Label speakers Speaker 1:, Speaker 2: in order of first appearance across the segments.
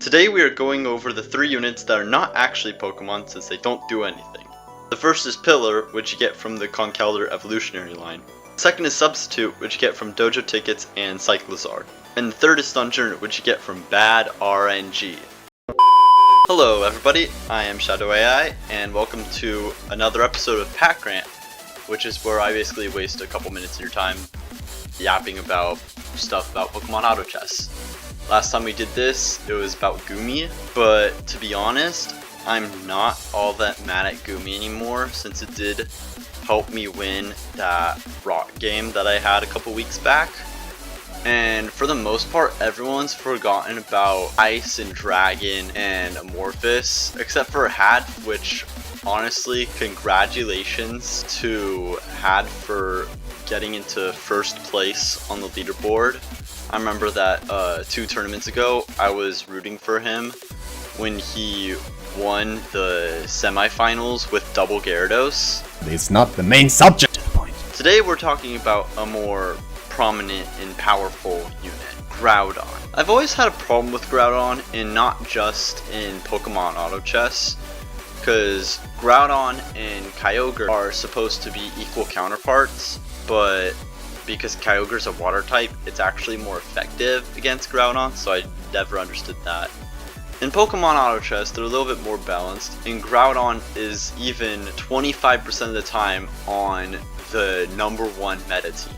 Speaker 1: Today we are going over the 3 units that are not actually Pokemon since they don't do anything. The first is Pillar, which you get from the Conkeldurr evolutionary line. The second is Substitute, which you get from Dojo Tickets and Cyclizar. And the third is Stunjourner, which you get from Bad RNG. Hello everybody, I am Shadow AI, and welcome to another episode of Pack Rant, which is where I basically waste a couple minutes of your time yapping about stuff about Pokemon Auto Chess. Last time we did this, it was about Gumi, but to be honest, I'm not all that mad at Gumi anymore since it did help me win that rock game that I had a couple weeks back. And for the most part, everyone's forgotten about Ice and Dragon and Amorphous, except for Had, which honestly, congratulations to Had for getting into first place on the leaderboard. I remember that 2 tournaments ago, I was rooting for him when he won the semifinals with double Gyarados.
Speaker 2: It's not the main subject to the point.
Speaker 1: Today we're talking about a more prominent and powerful unit, Groudon. I've always had a problem with Groudon, and not just in Pokemon Auto Chess, because Groudon and Kyogre are supposed to be equal counterparts, but because Kyogre's a water type, it's actually more effective against Groudon, so I never understood that. In Pokemon Auto Chess, they're a little bit more balanced, and Groudon is even 25% of the time on the #1 meta team.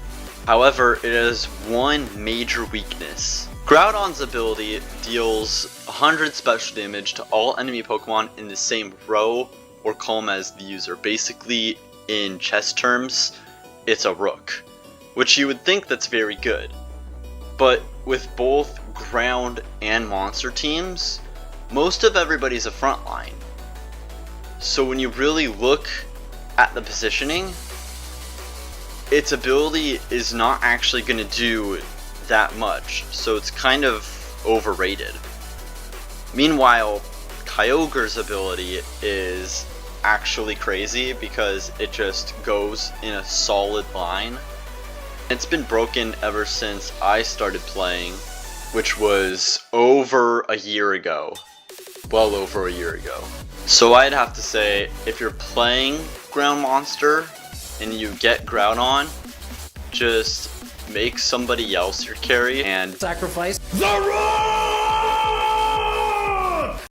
Speaker 1: However, it has one major weakness. Groudon's ability deals 100 special damage to all enemy Pokemon in the same row or column as the user. Basically, in chess terms, it's a rook, which you would think that's very good. But with both ground and monster teams, most of everybody's a frontline. So when you really look at the positioning, its ability is not actually going to do that much, so it's kind of overrated. Meanwhile, Kyogre's ability is actually crazy because it just goes in a solid line. It's been broken ever since I started playing, which was over a year ago. Well over a year ago. So I'd have to say, if you're playing Ground Monster and you get Groudon, just make somebody else your carry and
Speaker 3: sacrifice
Speaker 2: The Roar!